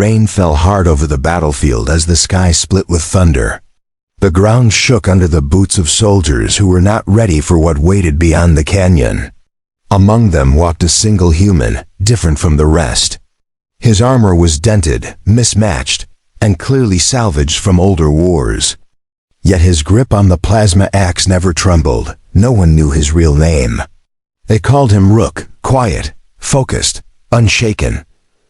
Rain fell hard over the battlefield as the sky split with thunder. The ground shook under the boots of soldiers who were not ready for what waited beyond the canyon. Among them walked a single human, different from the rest. His armor was dented, mismatched, and clearly salvaged from older wars. Yet his grip on the plasma axe never trembled. No one knew his real name. They called him Rook, quiet, focused, unshaken.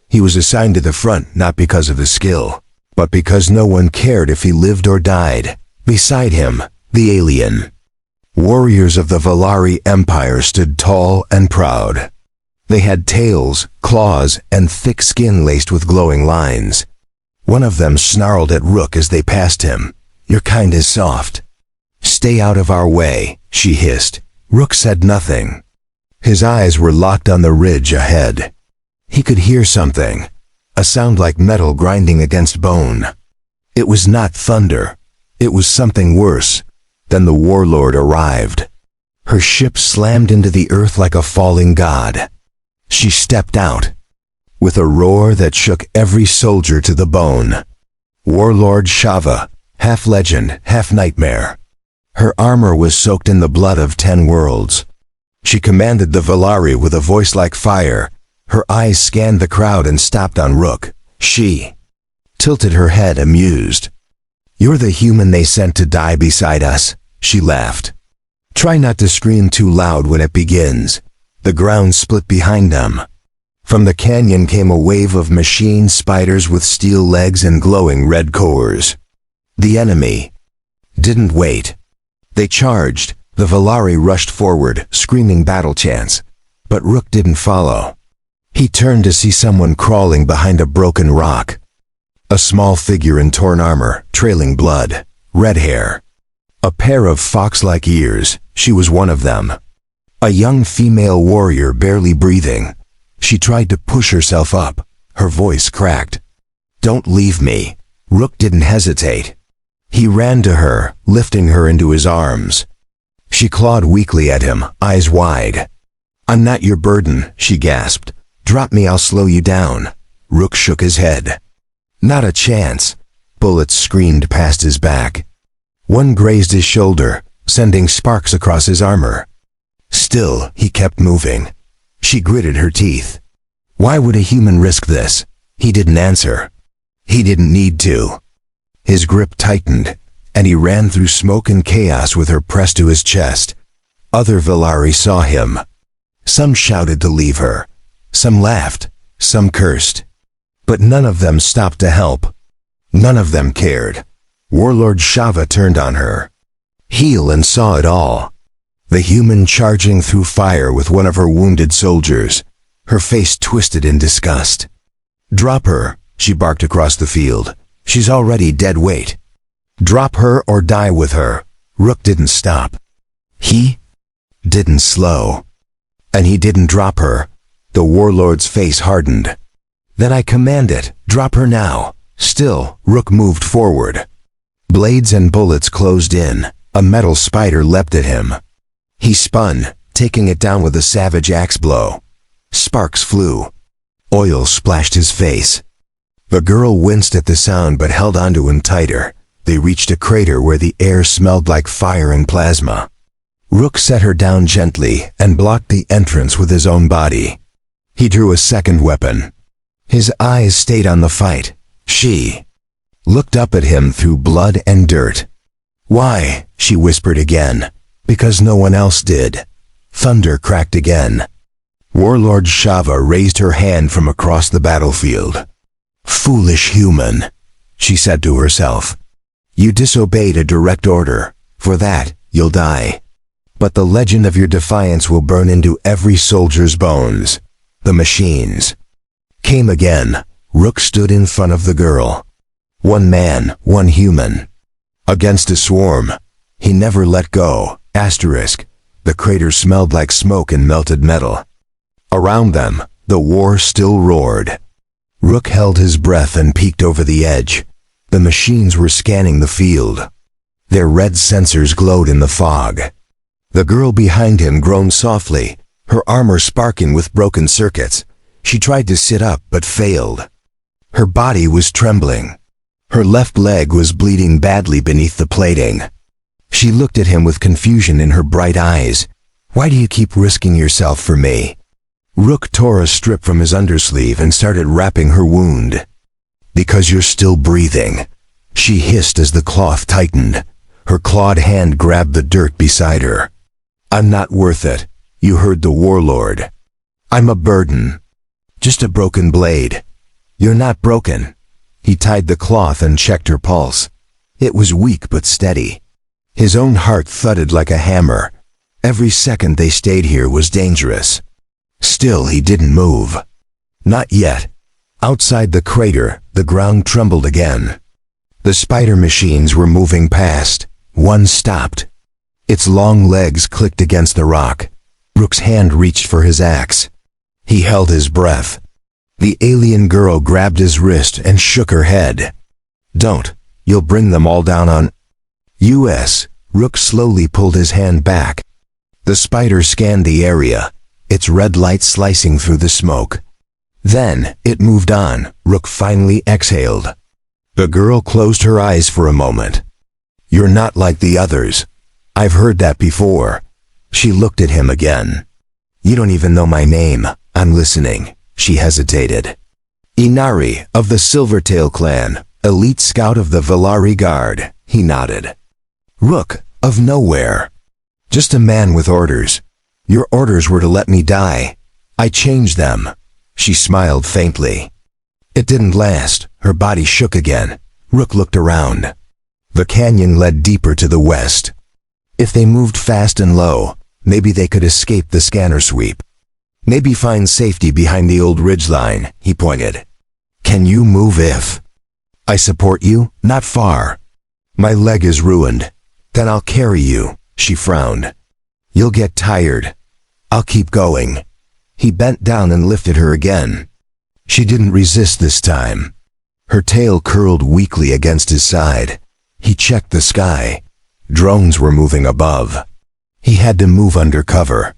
He was assigned to the front not because of his skill, but because no one cared if he lived or died. Beside him, the alien. Warriors of the Valari Empire stood tall and proud. They had tails, claws, and thick skin laced with glowing lines. One of them snarled at Rook as they passed him. "Your kind is soft." "Stay out of our way," she hissed. Rook said nothing. His eyes were locked on the ridge ahead. He could hear something, a sound like metal grinding against bone. It was not thunder. It was something worse. Then the warlord arrived. Her ship slammed into the earth like a falling god. She stepped out, with a roar that shook every soldier to the bone. Warlord Shava, half legend, half nightmare. Her armor was soaked in the blood of 10 worlds. She commanded the Valari with a voice like fire. Her eyes scanned the crowd and stopped on Rook. She tilted her head, amused. "You're the human they sent to die beside us," she laughed. "Try not to scream too loud when it begins." The ground split behind them. From the canyon came a wave of machine spiders with steel legs and glowing red cores. The enemy didn't wait. They charged. The Valari rushed forward, screaming battle chants. But Rook didn't follow. He turned to see someone crawling behind a broken rock. A small figure in torn armor, trailing blood, red hair. A pair of fox-like ears. She was one of them. A young female warrior barely breathing. She tried to push herself up. Her voice cracked. "Don't leave me." Rook didn't hesitate. He ran to her, lifting her into his arms. She clawed weakly at him, eyes wide. "I'm not your burden," she gasped. "Drop me, I'll slow you down." Rook shook his head. "Not a chance." Bullets screamed past his back. One grazed his shoulder, sending sparks across his armor. Still, he kept moving. She gritted her teeth. Why would a human risk this? He didn't answer. He didn't need to. His grip tightened, and he ran through smoke and chaos with her pressed to his chest. Other Valari saw him. Some shouted to leave her. Some laughed. Some cursed. But none of them stopped to help. None of them cared. Warlord Shava turned on her. Heal and saw it all. The human charging through fire with one of her wounded soldiers. Her face twisted in disgust. "Drop her," she barked across the field. "She's already dead weight. Drop her or die with her." Rook didn't stop. He didn't slow. And he didn't drop her. The warlord's face hardened. "Then I command it. Drop her now." Still, Rook moved forward. Blades and bullets closed in. A metal spider leapt at him. He spun, taking it down with a savage axe blow. Sparks flew. Oil splashed his face. The girl winced at the sound but held onto him tighter. They reached a crater where the air smelled like fire and plasma. Rook set her down gently and blocked the entrance with his own body. He drew a second weapon. His eyes stayed on the fight. She looked up at him through blood and dirt. "Why?" she whispered again. "Because no one else did." Thunder cracked again. Warlord Shava raised her hand from across the battlefield. "Foolish human," she said to herself. "You disobeyed a direct order. For that, you'll die. But the legend of your defiance will burn into every soldier's bones." The machines came again. Rook stood in front of the girl. One man, one human. Against a swarm. He never let go. Asterisk. The crater smelled like smoke and melted metal. Around them, the war still roared. Rook held his breath and peeked over the edge. The machines were scanning the field. Their red sensors glowed in the fog. The girl behind him groaned softly, her armor sparking with broken circuits. She tried to sit up but failed. Her body was trembling. Her left leg was bleeding badly beneath the plating. She looked at him with confusion in her bright eyes. "Why do you keep risking yourself for me?" Rook tore a strip from his undersleeve and started wrapping her wound. "Because you're still breathing," she hissed as the cloth tightened. Her clawed hand grabbed the dirt beside her. "I'm not worth it. You heard the warlord. I'm a burden. Just a broken blade." "You're not broken." He tied the cloth and checked her pulse. It was weak but steady. His own heart thudded like a hammer. Every second they stayed here was dangerous. Still, he didn't move. Not yet. Outside the crater, the ground trembled again. The spider machines were moving past. One stopped. Its long legs clicked against the rock. Rook's hand reached for his axe. He held his breath. The alien girl grabbed his wrist and shook her head. "Don't. You'll bring them all down on us." Rook slowly pulled his hand back. The spider scanned the area, its red light slicing through the smoke. Then it moved on. Rook finally exhaled. The girl closed her eyes for a moment. "You're not like the others. I've heard that before." She looked at him again. "You don't even know my name. I'm listening." She hesitated. "Inari, of the Silvertail clan, elite scout of the Valari Guard." He nodded. "Rook, of nowhere. Just a man with orders. Your orders were to let me die. I changed them." She smiled faintly. It didn't last. Her body shook again. Rook looked around. The canyon led deeper to the west. If they moved fast and low, maybe they could escape the scanner sweep. "Maybe find safety behind the old ridgeline," he pointed. "Can you move if I support you?" "Not far. My leg is ruined." "Then I'll carry you." She frowned. "You'll get tired." "I'll keep going." He bent down and lifted her again. She didn't resist this time. Her tail curled weakly against his side. He checked the sky. Drones were moving above. He had to move under cover.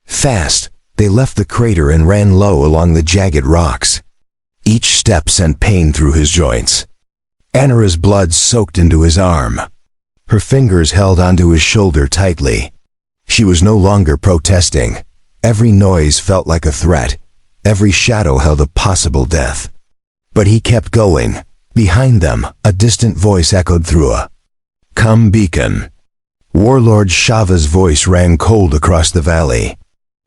Fast, they left the crater and ran low along the jagged rocks. Each step sent pain through his joints. Anara's blood soaked into his arm. Her fingers held onto his shoulder tightly. She was no longer protesting. Every noise felt like a threat. Every shadow held a possible death. But he kept going. Behind them, a distant voice echoed through a "Come, beacon." Warlord Shava's voice rang cold across the valley.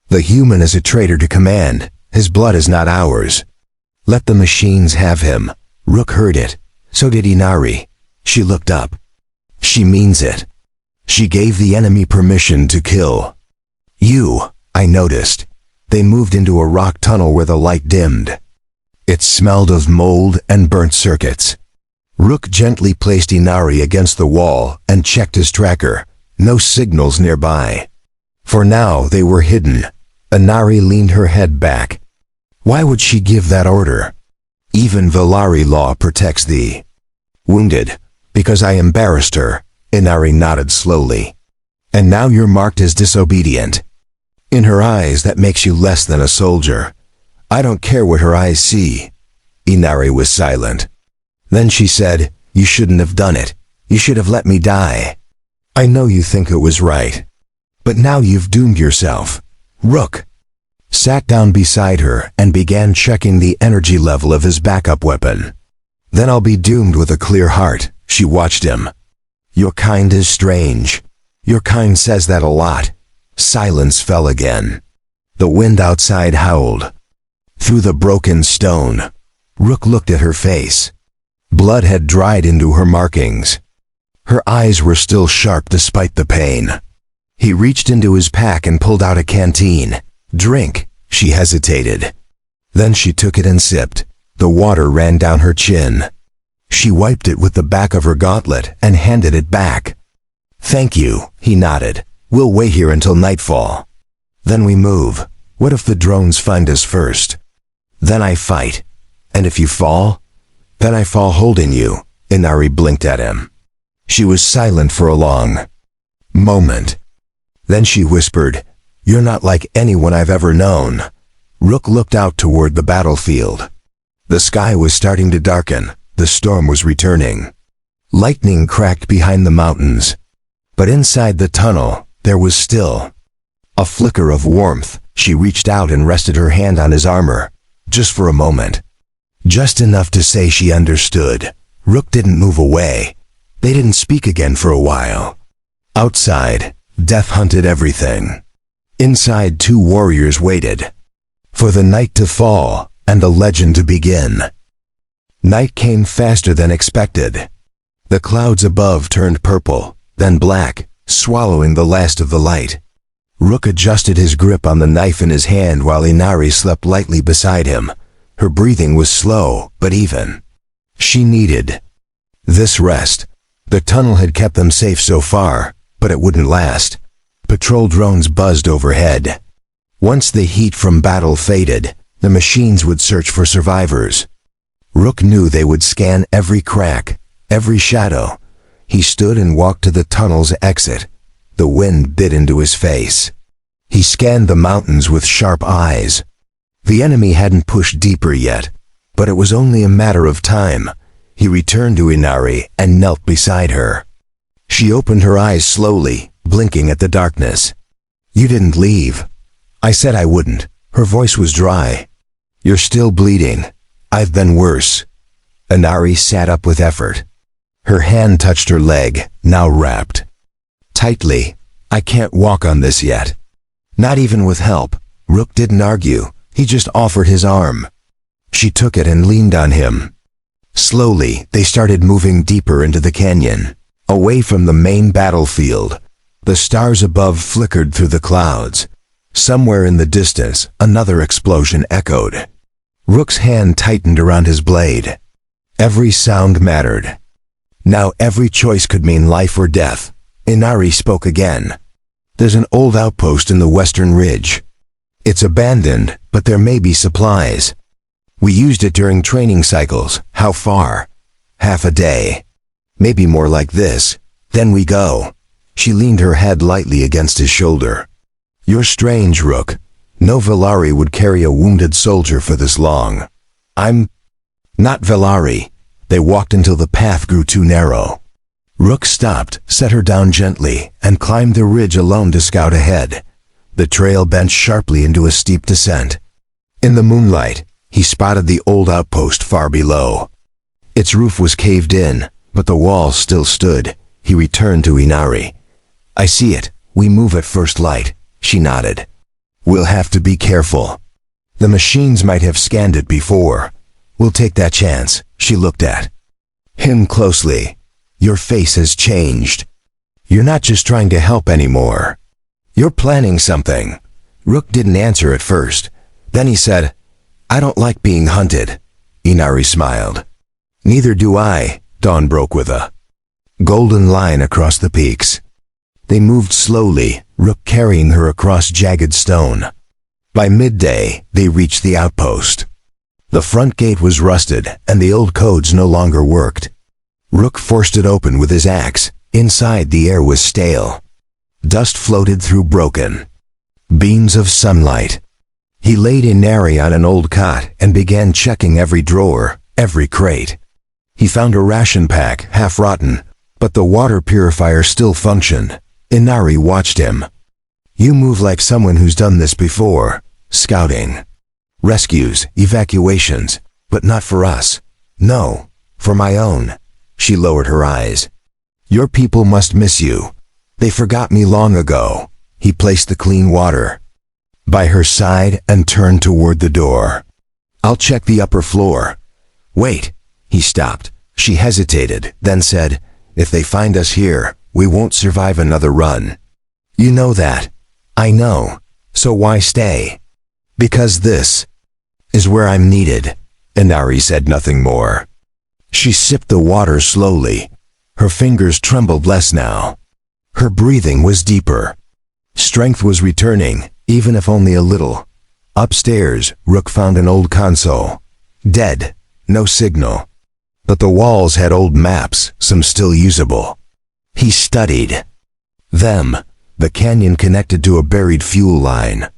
"The human is a traitor to command. His blood is not ours. Let the machines have him." Rook heard it. So did Inari. She looked up. "She means it. She gave the enemy permission to kill you." I noticed. They moved into a rock tunnel where the light dimmed. It smelled of mold and burnt circuits. Rook gently placed Inari against the wall and checked his tracker. No signals nearby. For now, they were hidden. Inari leaned her head back. Why would she give that order? Even Valari law protects the wounded. Because I embarrassed her. Inari nodded slowly. And now you're marked as disobedient. In her eyes, that makes you less than a soldier. I don't care what her eyes see. Inari was silent. Then she said, "You shouldn't have done it. You should have let me die. I know you think it was right. But now you've doomed yourself." Rook sat down beside her and began checking the energy level of his backup weapon. "Then I'll be doomed with a clear heart." She watched him. "Your kind is strange. Your kind says that a lot." Silence fell again. The wind outside howled. Through the broken stone, Rook looked at her face. Blood had dried into her markings. Her eyes were still sharp despite the pain. He reached into his pack and pulled out a canteen. "Drink." She hesitated. Then she took it and sipped. The water ran down her chin. She wiped it with the back of her gauntlet and handed it back. "Thank you," he nodded. "We'll wait here until nightfall. Then we move. What if the drones find us first? Then I fight. And if you fall? Then I fall holding you." Inari blinked at him. She was silent for a long moment. Then she whispered, "You're not like anyone I've ever known." Rook looked out toward the battlefield. The sky was starting to darken. The storm was returning. Lightning cracked behind the mountains. But inside the tunnel, there was still a flicker of warmth. She reached out and rested her hand on his armor, just for a moment. Just enough to say she understood. Rook didn't move away. They didn't speak again for a while. Outside, death hunted everything. Inside, two warriors waited for the night to fall and the legend to begin. Night came faster than expected. The clouds above turned purple, then black, swallowing the last of the light. Rook adjusted his grip on the knife in his hand while Inari slept lightly beside him. Her breathing was slow, but even. She needed this rest. The tunnel had kept them safe so far, but it wouldn't last. Patrol drones buzzed overhead. Once the heat from battle faded, the machines would search for survivors. Rook knew they would scan every crack, every shadow. He stood and walked to the tunnel's exit. The wind bit into his face. He scanned the mountains with sharp eyes. The enemy hadn't pushed deeper yet, but it was only a matter of time. He returned to Inari and knelt beside her. She opened her eyes slowly, blinking at the darkness. "You didn't leave." "I said I wouldn't." Her voice was dry. "You're still bleeding." "I've been worse." Inari sat up with effort. Her hand touched her leg, now wrapped tightly. "I can't walk on this yet." Not even with help. Rook didn't argue. He just offered his arm. She took it and leaned on him. Slowly, they started moving deeper into the canyon, away from the main battlefield. The stars above flickered through the clouds. Somewhere in the distance, another explosion echoed. Rook's hand tightened around his blade. Every sound mattered. Now every choice could mean life or death. Inari spoke again. "There's an old outpost in the western ridge. It's abandoned, but there may be supplies. We used it during training cycles. How far?" "Half a day. Maybe more like this. Then we go." She leaned her head lightly against his shoulder. "You're strange, Rook. No Velari would carry a wounded soldier for this long." "I'm not Velari." They walked until the path grew too narrow. Rook stopped, set her down gently, and climbed the ridge alone to scout ahead. The trail bent sharply into a steep descent. In the moonlight, he spotted the old outpost far below. Its roof was caved in, but the walls still stood. He returned to Inari. "I see it. We move at first light." She nodded. "We'll have to be careful. The machines might have scanned it before. We'll take that chance." She looked at him closely. "Your face has changed. You're not just trying to help anymore. You're planning something." Rook didn't answer at first. Then he said, "I don't like being hunted." Inari smiled. "Neither do I." Dawn broke with a golden line across the peaks. They moved slowly, Rook carrying her across jagged stone. By midday, they reached the outpost. The front gate was rusted, and the old codes no longer worked. Rook forced it open with his axe. Inside, the air was stale. Dust floated through broken beams of sunlight. He laid Inari on an old cot and began checking every drawer, every crate. He found a ration pack, half rotten, but the water purifier still functioned. Inari watched him. "You move like someone who's done this before. Scouting. Rescues, evacuations, but not for us." "No, for my own." She lowered her eyes. "Your people must miss you. They forgot me long ago." He placed the clean water by her side and turned toward the door. "I'll check the upper floor." "Wait." He stopped. She hesitated, then said, "If they find us here, we won't survive another run." "You know that." "I know. So why stay?" "Because this is where I'm needed." Inari said nothing more. She sipped the water slowly. Her fingers trembled less now. Her breathing was deeper. Strength was returning, even if only a little. Upstairs, Rook found an old console. Dead. No signal. But the walls had old maps, some still usable. He studied them. The canyon connected to a buried fuel line.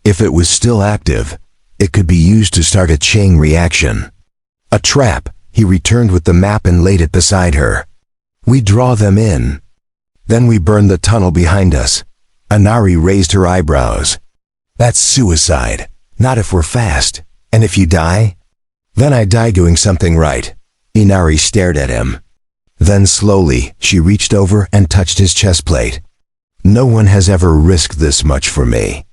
If it was still active, it could be used to start a chain reaction. A trap. He returned with the map and laid it beside her. We draw them in. Then we burn the tunnel behind us. Inari raised her eyebrows. That's suicide. Not if we're fast. And if you die? Then I die doing something right. Inari stared at him. Then slowly, she reached over and touched his chest plate. No one has ever risked this much for me.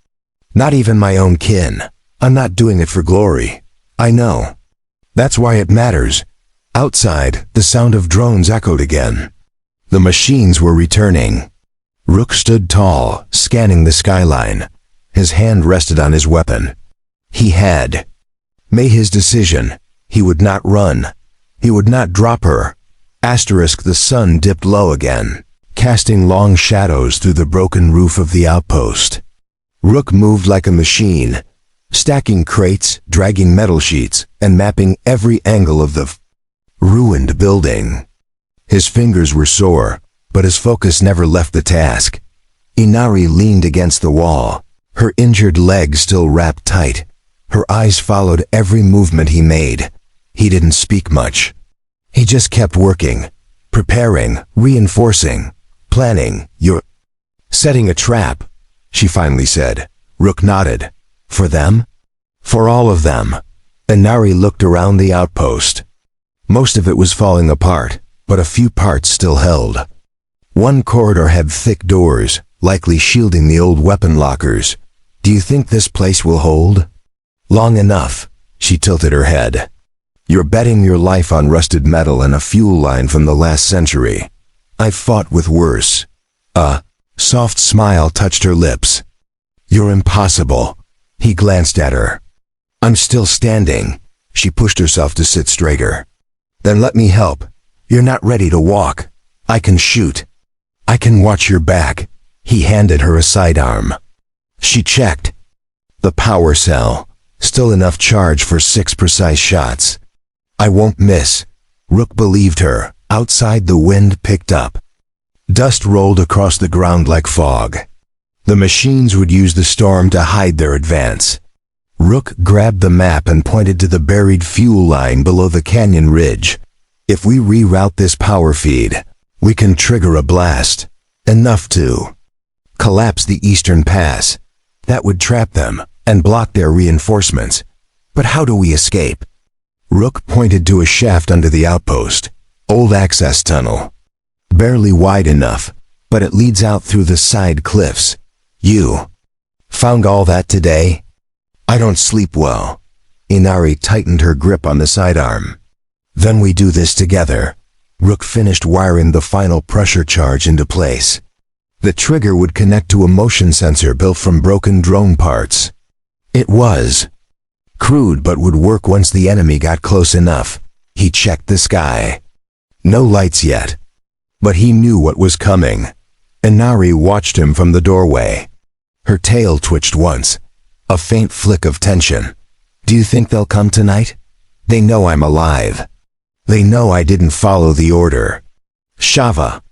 Not even my own kin. I'm not doing it for glory. I know. That's why it matters. Outside, the sound of drones echoed again. The machines were returning. Rook stood tall, scanning the skyline. His hand rested on his weapon. He had made his decision. He would not run. He would not drop her. The sun dipped low again, casting long shadows through the broken roof of the outpost. Rook moved like a machine, stacking crates, dragging metal sheets, and mapping every angle of the ruined building. His fingers were sore, but his focus never left the task. Inari leaned against the wall, her injured leg still wrapped tight. Her eyes followed every movement he made. He didn't speak much. He just kept working, preparing, reinforcing, planning. You're setting a trap, she finally said. Rook nodded. For them? For all of them. Inari looked around the outpost. Most of it was falling apart, but a few parts still held. One corridor had thick doors, likely shielding the old weapon lockers. Do you think this place will hold? Long enough, she tilted her head. You're betting your life on rusted metal and a fuel line from the last century. I've fought with worse. A soft smile touched her lips. You're impossible. He glanced at her. I'm still standing. She pushed herself to sit straighter. Then let me help. You're not ready to walk. I can shoot. I can watch your back. He handed her a sidearm. She checked. The power cell. Still enough charge for 6 precise shots. I won't miss. Rook believed her. Outside, the wind picked up. Dust rolled across the ground like fog. The machines would use the storm to hide their advance. Rook grabbed the map and pointed to the buried fuel line below the canyon ridge. If we reroute this power feed, we can trigger a blast. Enough to collapse the eastern pass. That would trap them and block their reinforcements. But how do we escape? Rook pointed to a shaft under the outpost. Old access tunnel. Barely wide enough, but it leads out through the side cliffs. You found all that today? I don't sleep well. Inari tightened her grip on the sidearm. Then we do this together. Rook finished wiring the final pressure charge into place. The trigger would connect to a motion sensor built from broken drone parts. It was crude but would work once the enemy got close enough. He checked the sky. No lights yet. But he knew what was coming. Inari watched him from the doorway. Her tail twitched once. A faint flick of tension. Do you think they'll come tonight? They know I'm alive. They know I didn't follow the order. Shava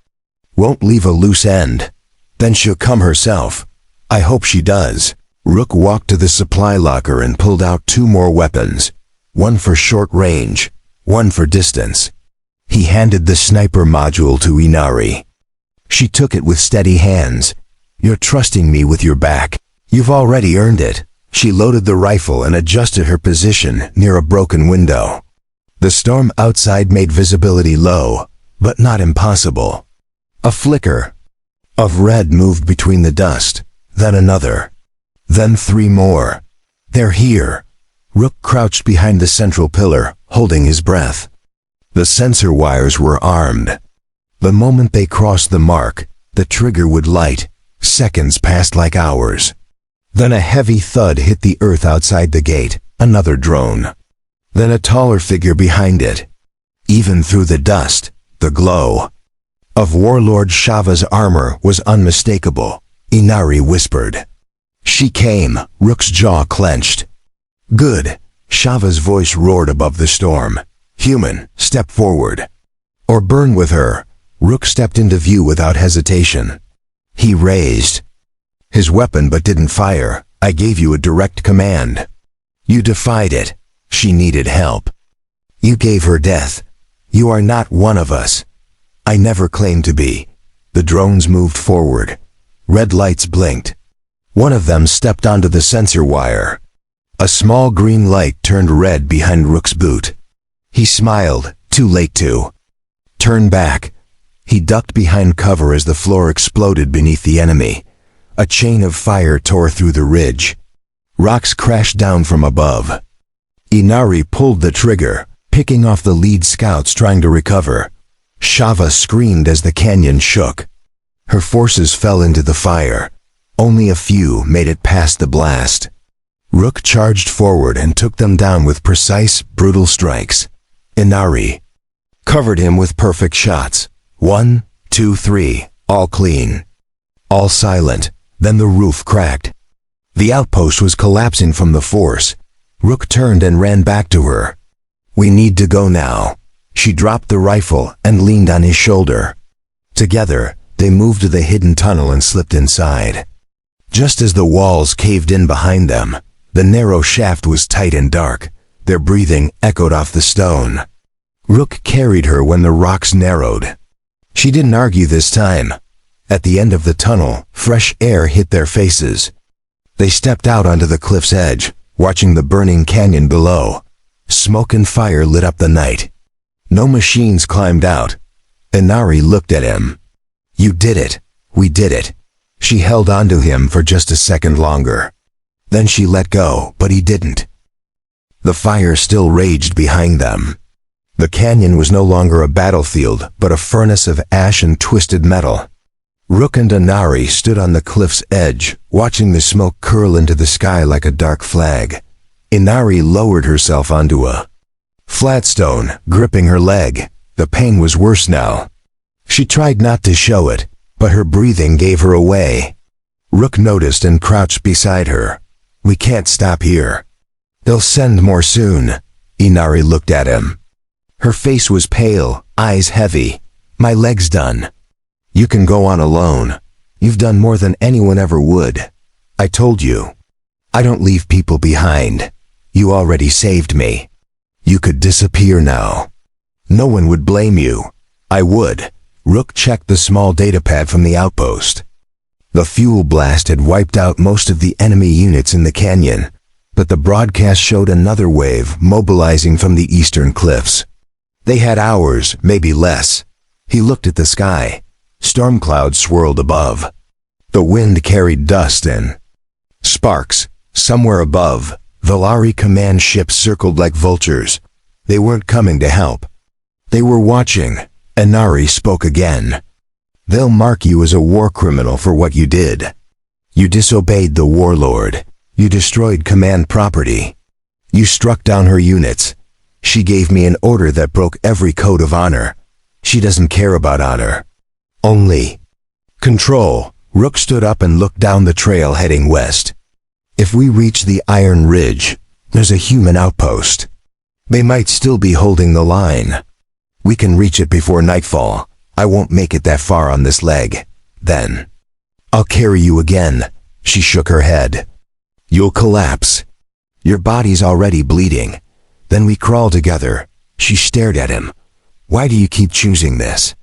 won't leave a loose end. Then she'll come herself. I hope she does. Rook walked to the supply locker and pulled out 2 more weapons. One for short range, one for distance. He handed the sniper module to Inari. She took it with steady hands. You're trusting me with your back. You've already earned it. She loaded the rifle and adjusted her position near a broken window. The storm outside made visibility low, but not impossible. A flicker of red moved between the dust, then another, then 3 more. They're here. Rook crouched behind the central pillar, holding his breath. The sensor wires were armed. The moment they crossed the mark, the trigger would light. Seconds passed like hours. Then a heavy thud hit the earth outside the gate, another drone. Then a taller figure behind it. Even through the dust, the glow of Warlord Shava's armor was unmistakable. Inari whispered. She came. Rook's jaw clenched. Good. Shava's voice roared above the storm. Human, step forward. Or burn with her. Rook stepped into view without hesitation. He raised his weapon but didn't fire. I gave you a direct command. You defied it. She needed help. You gave her death. You are not one of us. I never claimed to be. The drones moved forward. Red lights blinked. One of them stepped onto the sensor wire. A small green light turned red behind Rook's boot. He smiled, too late to turn back. He ducked behind cover as the floor exploded beneath the enemy. A chain of fire tore through the ridge. Rocks crashed down from above. Inari pulled the trigger, picking off the lead scouts trying to recover. Shava screamed as the canyon shook. Her forces fell into the fire. Only a few made it past the blast. Rook charged forward and took them down with precise, brutal strikes. Inari covered him with perfect shots. 1, 2, 3, all clean. All silent. Then the roof cracked. The outpost was collapsing from the force. Rook turned and ran back to her. We need to go now. She dropped the rifle and leaned on his shoulder. Together, they moved to the hidden tunnel and slipped inside. Just as the walls caved in behind them, the narrow shaft was tight and dark. Their breathing echoed off the stone. Rook carried her when the rocks narrowed. She didn't argue this time. At the end of the tunnel, fresh air hit their faces. They stepped out onto the cliff's edge, watching the burning canyon below. Smoke and fire lit up the night. No machines climbed out. Inari looked at him. You did it. We did it. She held onto him for just a second longer. Then she let go, but he didn't. The fire still raged behind them. The canyon was no longer a battlefield, but a furnace of ash and twisted metal. Rook and Inari stood on the cliff's edge, watching the smoke curl into the sky like a dark flag. Inari lowered herself onto a flat stone, gripping her leg. The pain was worse now. She tried not to show it, but her breathing gave her away. Rook noticed and crouched beside her. We can't stop here. They'll send more soon. Inari looked at him. Her face was pale, eyes heavy. My leg's done. You can go on alone. You've done more than anyone ever would. I told you. I don't leave people behind. You already saved me. You could disappear now. No one would blame you. I would. Rook checked the small datapad from the outpost. The fuel blast had wiped out most of the enemy units in the canyon, but the broadcast showed another wave mobilizing from the eastern cliffs. They had hours, maybe less. He looked at the sky. Storm clouds swirled above. The wind carried dust and sparks. Somewhere above, Valari command ships circled like vultures. They weren't coming to help. They were watching. Inari spoke again. They'll mark you as a war criminal for what you did. You disobeyed the warlord. You destroyed command property. You struck down her units. She gave me an order that broke every code of honor. She doesn't care about honor. Only control. Rook stood up and looked down the trail heading west. If we reach the Iron Ridge, there's a human outpost. They might still be holding the line. We can reach it before nightfall. I won't make it that far on this leg. Then I'll carry you again. She shook her head. You'll collapse. Your body's already bleeding. Then we crawl together. She stared at him. Why do you keep choosing this?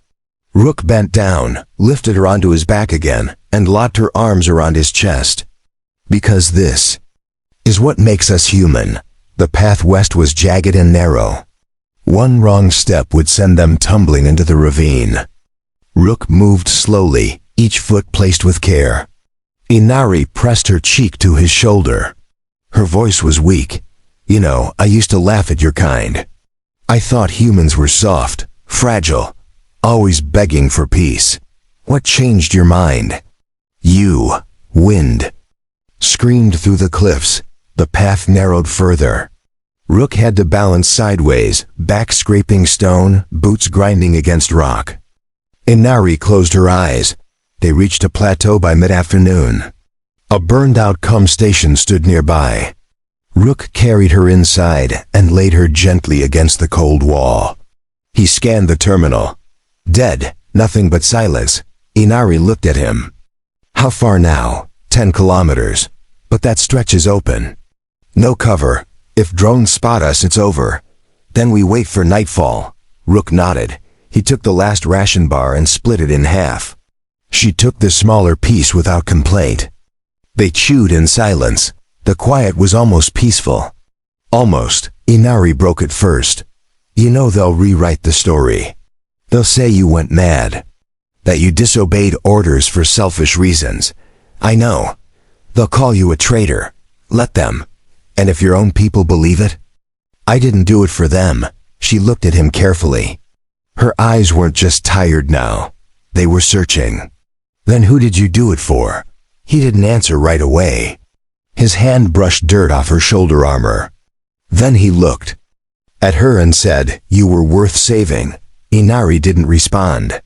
Rook bent down, lifted her onto his back again, and locked her arms around his chest. Because this is what makes us human. The path west was jagged and narrow. One wrong step would send them tumbling into the ravine. Rook moved slowly, each foot placed with care. Inari pressed her cheek to his shoulder. Her voice was weak. You know, I used to laugh at your kind. I thought humans were soft, fragile, always begging for peace. What changed your mind? You, wind, screamed through the cliffs. The path narrowed further. Rook had to balance sideways, back scraping stone, boots grinding against rock. Inari closed her eyes. They reached a plateau by mid-afternoon. A burned-out station stood nearby. Rook carried her inside and laid her gently against the cold wall. He scanned the terminal. Dead, nothing but silence. Inari looked at him. How far now? 10 kilometers. But that stretch is open. No cover. If drones spot us, it's over. Then we wait for nightfall. Rook nodded. He took the last ration bar and split it in half. She took the smaller piece without complaint. They chewed in silence. The quiet was almost peaceful. Almost. Inari broke it first. You know they'll rewrite the story. They'll say you went mad. That you disobeyed orders for selfish reasons. I know. They'll call you a traitor. Let them. And if your own people believe it? I didn't do it for them. She looked at him carefully. Her eyes weren't just tired now. They were searching. Then who did you do it for? He didn't answer right away. His hand brushed dirt off her shoulder armor. Then he looked at her and said, "You were worth saving." Inari didn't respond.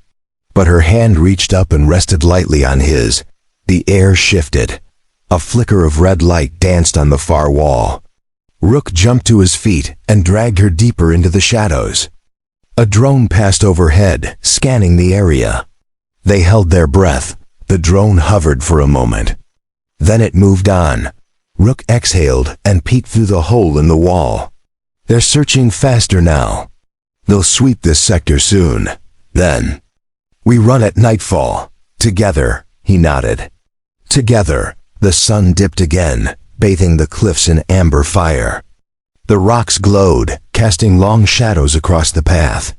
But her hand reached up and rested lightly on his. The air shifted. A flicker of red light danced on the far wall. Rook jumped to his feet and dragged her deeper into the shadows. A drone passed overhead, scanning the area. They held their breath. The drone hovered for a moment. Then it moved on. Rook exhaled and peeked through the hole in the wall. They're searching faster now. They'll sweep this sector soon. Then we run at nightfall. Together, he nodded. Together. The sun dipped again, bathing the cliffs in amber fire. The rocks glowed, casting long shadows across the path.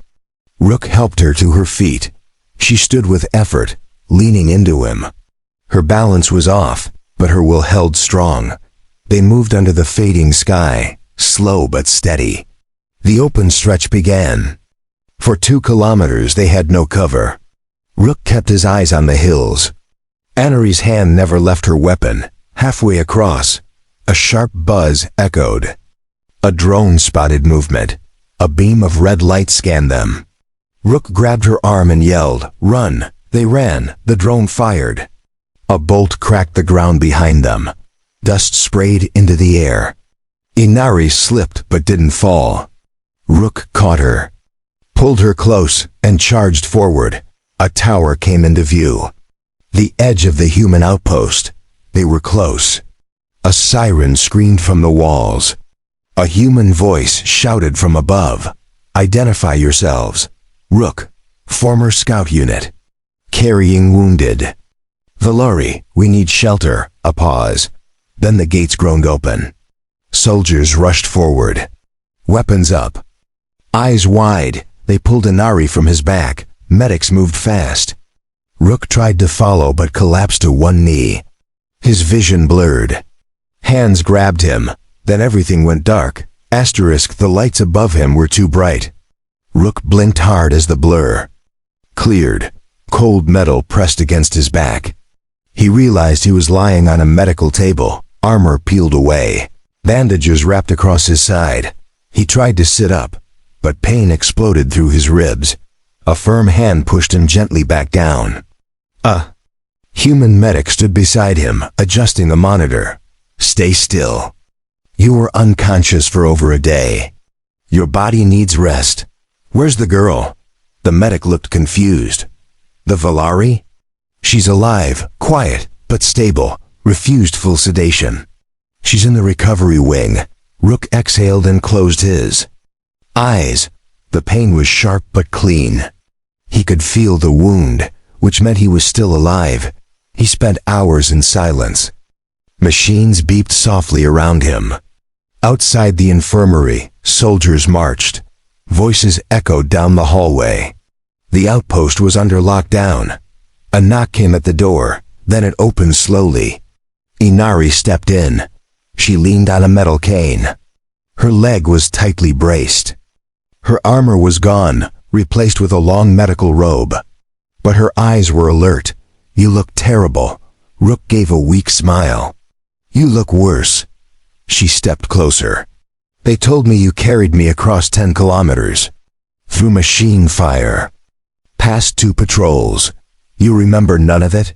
Rook helped her to her feet. She stood with effort, leaning into him. Her balance was off, but her will held strong. They moved under the fading sky, slow but steady. The open stretch began. For 2 kilometers they had no cover. Rook kept his eyes on the hills. Anari's hand never left her weapon. Halfway across, a sharp buzz echoed. A drone spotted movement. A beam of red light scanned them. Rook grabbed her arm and yelled, "Run!" They ran. The drone fired. A bolt cracked the ground behind them. Dust sprayed into the air. Inari slipped but didn't fall. Rook caught her, pulled her close, and charged forward. A tower came into view. The edge of the human outpost. They were close. A siren screamed from the walls. A human voice shouted from above. "Identify yourselves." Rook, former scout unit. Carrying wounded. "Valori, we need shelter." A pause. Then the gates groaned open. Soldiers rushed forward. Weapons up. Eyes wide, they pulled Inari from his back. Medics moved fast. Rook tried to follow but collapsed to one knee. His vision blurred. Hands grabbed him. Then everything went dark. The lights above him were too bright. Rook blinked hard as the blur cleared. Cold metal pressed against his back. He realized he was lying on a medical table, armor peeled away, bandages wrapped across his side. He tried to sit up, but pain exploded through his ribs. A firm hand pushed him gently back down. A human medic stood beside him, adjusting the monitor. "Stay still. You were unconscious for over a day. Your body needs rest." "Where's the girl?" The medic looked confused. "The Valari?" "She's alive, quiet, but stable, refused full sedation. She's in the recovery wing." Rook exhaled and closed his eyes. The pain was sharp but clean. He could feel the wound, which meant he was still alive. He spent hours in silence. Machines beeped softly around him. Outside the infirmary, soldiers marched. Voices echoed down the hallway. The outpost was under lockdown. A knock came at the door, then it opened slowly. Inari stepped in. She leaned on a metal cane. Her leg was tightly braced. Her armor was gone, replaced with a long medical robe. But her eyes were alert. "You look terrible." Rook gave a weak smile. "You look worse." She stepped closer. "They told me you carried me across 10 kilometers. Through machine fire. Past 2 patrols. You remember none of it?"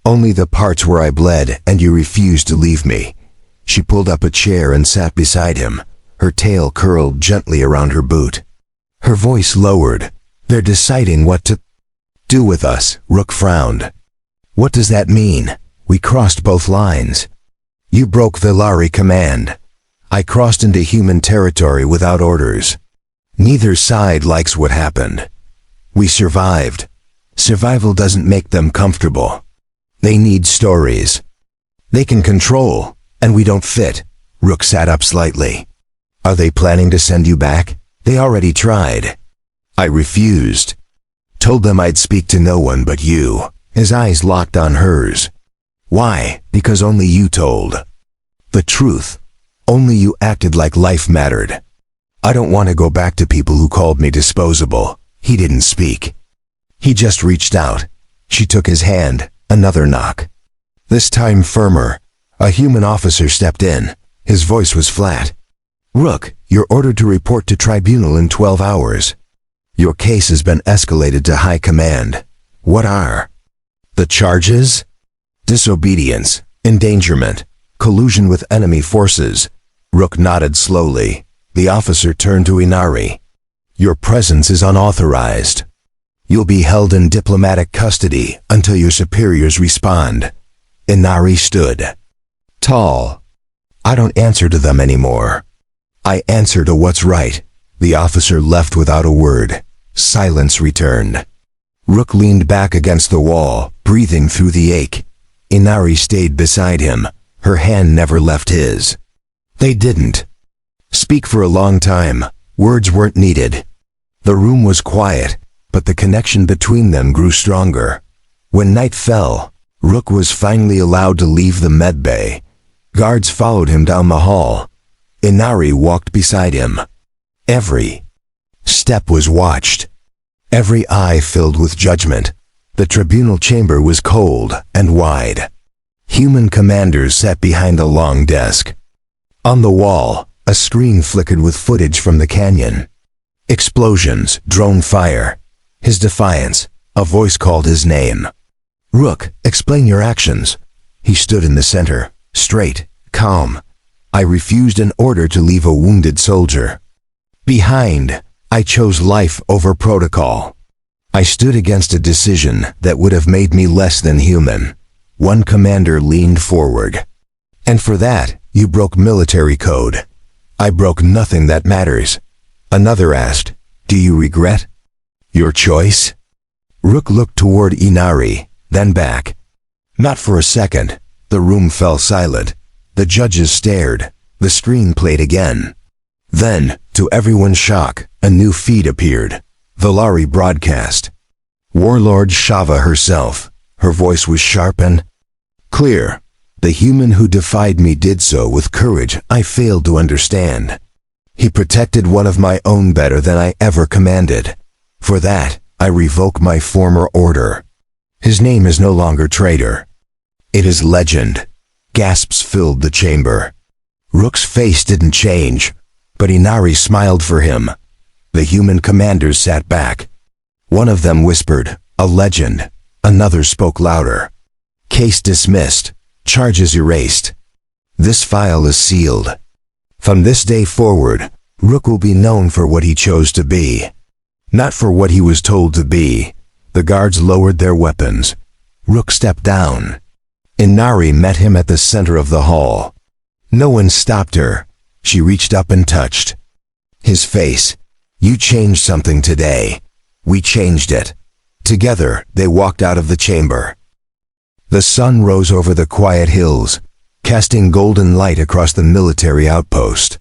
"Only the parts where I bled and you refused to leave me." She pulled up a chair and sat beside him. Her tail curled gently around her boot. Her voice lowered. "They're deciding what to do with us." Rook frowned. "What does that mean?" "We crossed both lines. You broke Valari command. I crossed into human territory without orders. Neither side likes what happened. We survived. Survival doesn't make them comfortable. They need stories. They can control, and we don't fit. Rook sat up slightly. Are they planning to send you back? They already tried. I refused. Told them I'd speak to no one but you. His eyes locked on hers. Why? Because only you told. The truth. Only you acted like life mattered. I don't want to go back to people who called me disposable. He didn't speak. He just reached out. She took his hand. Another knock. This time firmer. A human officer stepped in. His voice was flat. Rook, you're ordered to report to tribunal in 12 hours. Your case has been escalated to high command. What are the charges? Disobedience, endangerment, collusion with enemy forces. Rook nodded slowly. The officer turned to Inari. Your presence is unauthorized. You'll be held in diplomatic custody until your superiors respond. Inari stood. Tall. I don't answer to them anymore. I answer to what's right. The officer left without a word. Silence returned. Rook leaned back against the wall, breathing through the ache. Inari stayed beside him. Her hand never left his. They didn't speak for a long time. Words weren't needed. The room was quiet, but the connection between them grew stronger. When night fell, Rook was finally allowed to leave the med bay. Guards followed him down the hall. Inari walked beside him. Every step was watched. Every eye filled with judgment. The tribunal chamber was cold and wide. Human commanders sat behind a long desk. On the wall, a screen flickered with footage from the canyon. Explosions, drone fire. His defiance. A voice called his name. Rook, explain your actions. He stood in the center, straight, calm. I refused an order to leave a wounded soldier behind. I chose life over protocol. I stood against a decision that would have made me less than human. One commander leaned forward. And for that, you broke military code. I broke nothing that matters. Another asked, do you regret your choice? Rook looked toward Inari, then back. Not for a second. The room fell silent. The judges stared. The screen played again. Then, to everyone's shock, a new feed appeared. Valari broadcast. Warlord Shava herself. Her voice was sharp and clear. The human who defied me did so with courage I failed to understand. He protected one of my own better than I ever commanded. For that, I revoke my former order. His name is no longer traitor. It is legend. Gasps filled the chamber. Rook's face didn't change, but Inari smiled for him. The human commanders sat back. One of them whispered, a legend. Another spoke louder. Case dismissed. Charges erased. This file is sealed. From this day forward, Rook will be known for what he chose to be, not for what he was told to be. The guards lowered their weapons. Rook stepped down. Inari met him at the center of the hall. No one stopped her. She reached up and touched his face. You changed something today. We changed it. Together, they walked out of the chamber. The sun rose over the quiet hills, casting golden light across the military outpost.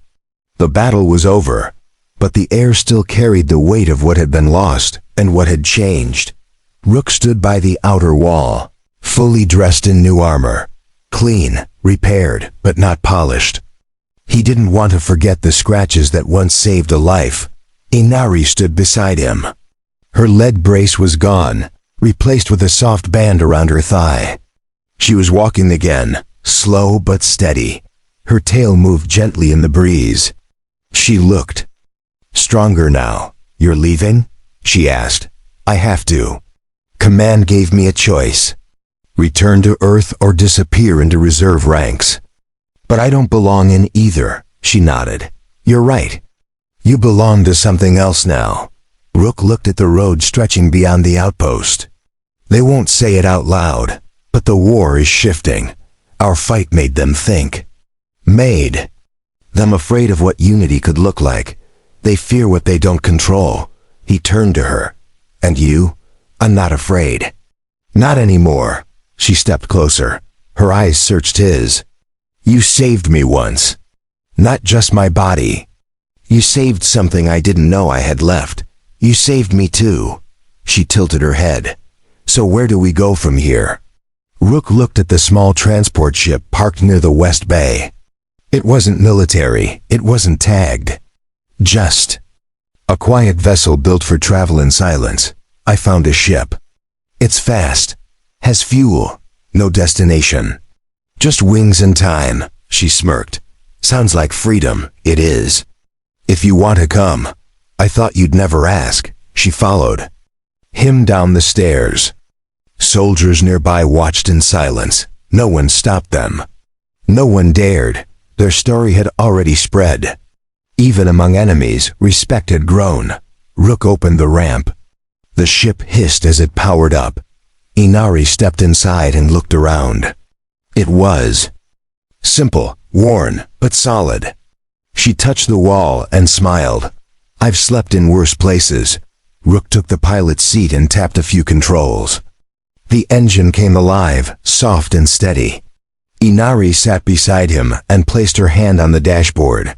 The battle was over, but the air still carried the weight of what had been lost and what had changed. Rook stood by the outer wall, fully dressed in new armor, clean, repaired, but not polished. He didn't want to forget the scratches that once saved a life. Inari stood beside him. Her lead brace was gone, replaced with a soft band around her thigh. She was walking again, slow but steady. Her tail moved gently in the breeze. She looked stronger now. You're leaving? She asked. I have to. Command gave me a choice. Return to Earth or disappear into reserve ranks. But I don't belong in either, she nodded. You're right. You belong to something else now. Rook looked at the road stretching beyond the outpost. They won't say it out loud, but the war is shifting. Our fight made them think. Made them afraid of what unity could look like. They fear what they don't control. He turned to her. And you? I'm not afraid. Not anymore. She stepped closer. Her eyes searched his. You saved me once. Not just my body. You saved something I didn't know I had left. You saved me too. She tilted her head. So where do we go from here? Rook looked at the small transport ship parked near the West Bay. It wasn't military. It wasn't tagged. Just a quiet vessel built for travel in silence. I found a ship. It's fast. Has fuel. No destination. Just wings and time. She smirked. Sounds like freedom. It is. If you want to come. I thought you'd never ask. She followed him down the stairs. Soldiers nearby watched in silence. No one stopped them. No one dared. Their story had already spread. Even among enemies, respect had grown. Rook opened the ramp. The ship hissed as it powered up. Inari stepped inside and looked around. It was simple, worn, but solid. She touched the wall and smiled. I've slept in worse places. Rook took the pilot's seat and tapped a few controls. The engine came alive, soft and steady. Inari sat beside him and placed her hand on the dashboard.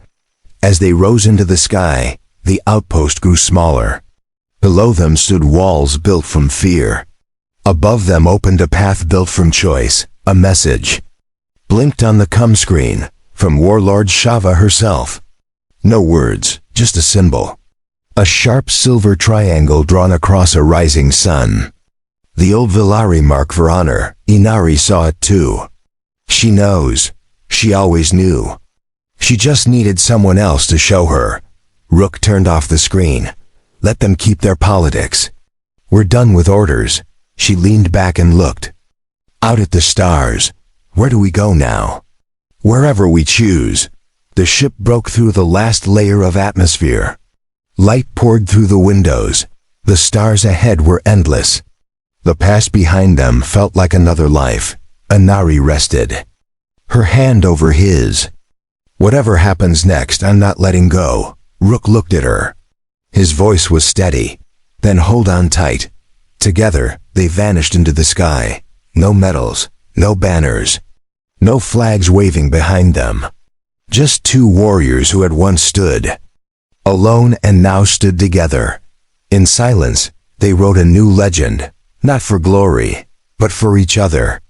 As they rose into the sky, the outpost grew smaller. Below them stood walls built from fear. Above them opened a path built from choice, a message. Blinked on the come screen, from Warlord Shava herself. No words, just a symbol. A sharp silver triangle drawn across a rising sun. The old Villari mark for honor. Inari saw it too. She knows. She always knew. She just needed someone else to show her. Rook turned off the screen. Let them keep their politics. We're done with orders. She leaned back and looked. Out at the stars. Where do we go now? Wherever we choose. The ship broke through the last layer of atmosphere. Light poured through the windows. The stars ahead were endless. The past behind them felt like another life. Inari rested. Her hand over his. Whatever happens next, I'm not letting go. Rook looked at her. His voice was steady. Then hold on tight. Together, they vanished into the sky. No medals, no banners, no flags waving behind them. Just two warriors who had once stood alone and now stood together. In silence, they wrote a new legend, not for glory, but for each other.